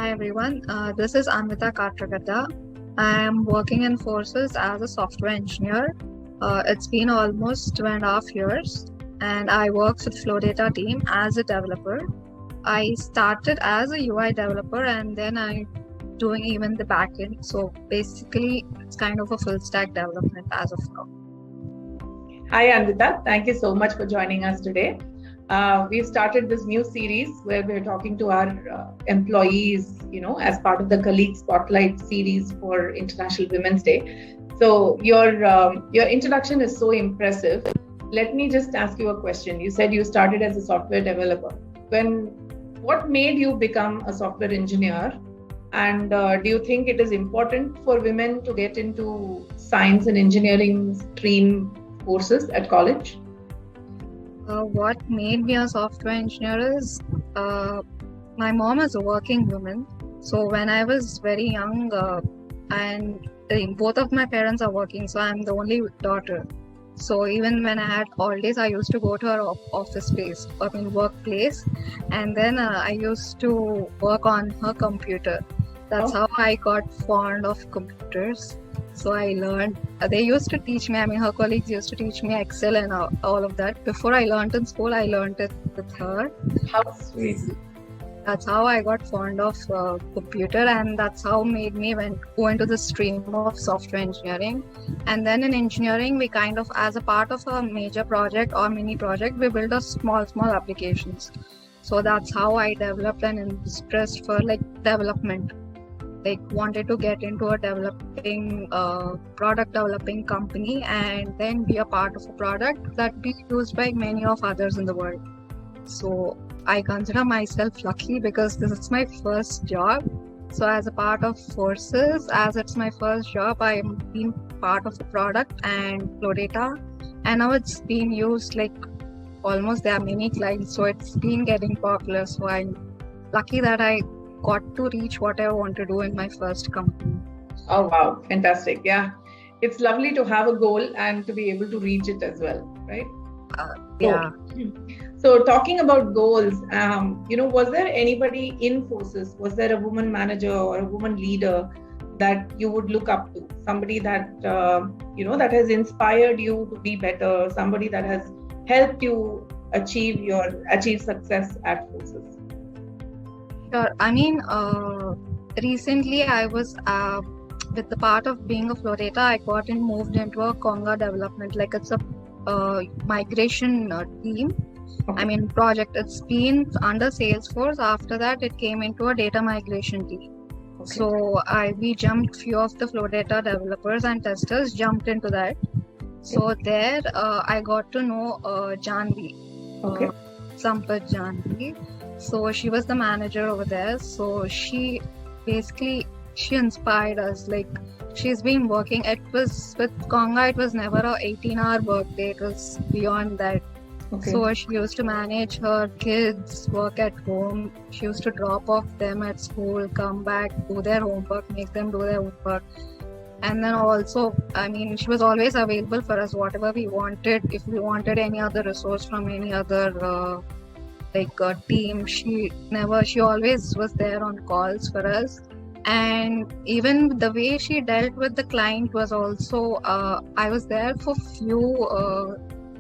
Hi everyone, this is Anvitha Katragadda. I am working in Forsys as a software engineer. It's been almost 2.5 years, and I work with Flow Data team as a developer. I started as a UI developer, and then I doing even the backend. So basically, it's kind of a full stack development as of now. Hi Anvitha, thank you so much for joining us today. We've started this new series where we're talking to our employees, as part of the Colleague Spotlight series for International Women's Day. So your introduction is so impressive. Let me just ask you a question. You said you started as a software developer. What made you become a software engineer? And do you think it is important for women to get into science and engineering stream courses at college? What made me a software engineer is my mom is a working woman. So when I was very young, and both of my parents are working, so I'm the only daughter. So even when I had holidays, I used to go to her workplace, and then I used to work on her computer. That's how I got fond of computers. So I learned, they used to teach me, her colleagues used to teach me Excel and all of that. Before I learned in school, I learned it with her. How sweet. That's how I got fond of computer, and that's how made me go into the stream of software engineering. And then in engineering, we kind of, as a part of a major project or mini project, we build a small applications. So that's how I developed an interest for development. Wanted to get into a product developing company and then be a part of a product that be used by many of others in the world. So I consider myself lucky because this is my first job. So as a part of Forsys, as it's my first job, I'm being part of the product and Flow Data, and now it's being used almost there are many clients, so it's been getting popular. So I'm lucky that I got to reach what I want to do in my first company. Oh, wow. Fantastic. Yeah. It's lovely to have a goal and to be able to reach it as well, right? Yeah. So talking about goals, was there anybody in Forsys? Was there a woman manager or a woman leader that you would look up to? Somebody that, that has inspired you to be better, somebody that has helped you achieve success at Forsys? Sure. Recently I was with the part of being a Flow Data, I got moved into a Conga development. It's a migration team. Okay. Project. It's been under Salesforce. After that, it came into a data migration team. Okay. So we jumped, few of the Flow Data developers and testers jumped into that. So there I got to know Janvi. Okay. Sampath Janvi. So she was the manager over there. So she inspired us. She's been working. It was with Conga. It was never a 18-hour work day. It was beyond that. Okay. So she used to manage her kids, work at home. She used to drop off them at school, come back, do their homework, make them do their homework. And then also, she was always available for us, whatever we wanted. If we wanted any other resource from any other team, she always was there on calls for us. And even the way she dealt with the client was also, I was there for few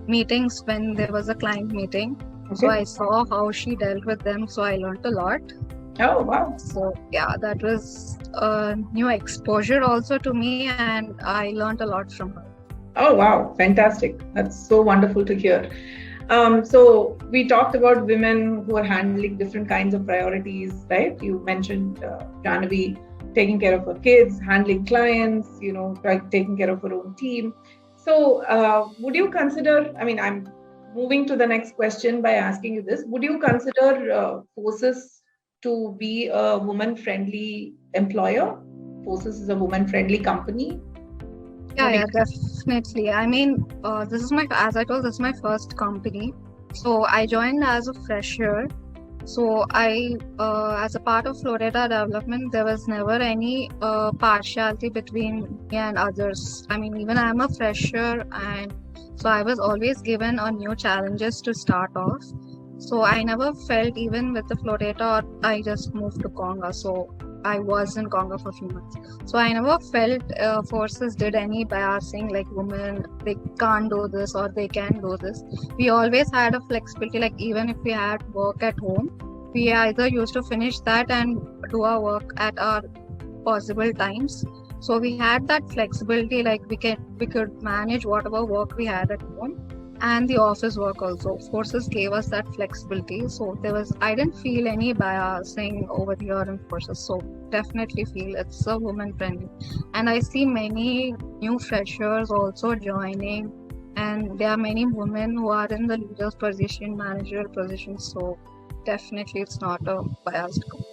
meetings when there was a client meeting. Okay. So I saw how she dealt with them, so I learned a lot. Oh, wow. So yeah, that was a new exposure also to me, and I learned a lot from her. Oh, wow. Fantastic. That's so wonderful to hear. So we talked about women who are handling different kinds of priorities, right? You mentioned Jahnavi taking care of her kids, handling clients, taking care of her own team. So would you consider, I'm moving to the next question by asking you this. Would you consider Forsys to be a woman-friendly employer? Forsys is a woman-friendly company? Yeah, definitely. This is as I told, this is my first company. So I joined as a fresher. So I, as a part of Flow Data development, there was never any partiality between me and others. Even I'm a fresher, and so I was always given new challenges to start off. So I never felt, even with the flow data, I just moved to Conga. So I was in Conga for a few months. So I never felt Forsys did any biasing, like women, they can't do this or they can do this. We always had a flexibility, like even if we had work at home, we either used to finish that and do our work at our possible times. So we had that flexibility, like we could manage whatever work we had at home and the office work also. Forces gave us that flexibility. So I didn't feel any biasing over here in Forces. So definitely feel it's a woman friendly. And I see many new freshers also joining, and there are many women who are in the leader's position, managerial position. So definitely it's not a biased group.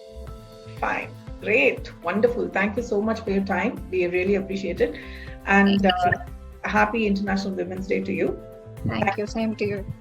Fine. Great. Wonderful. Thank you so much for your time. We really appreciate it. And happy International Women's Day to you. Thank you. Same to you.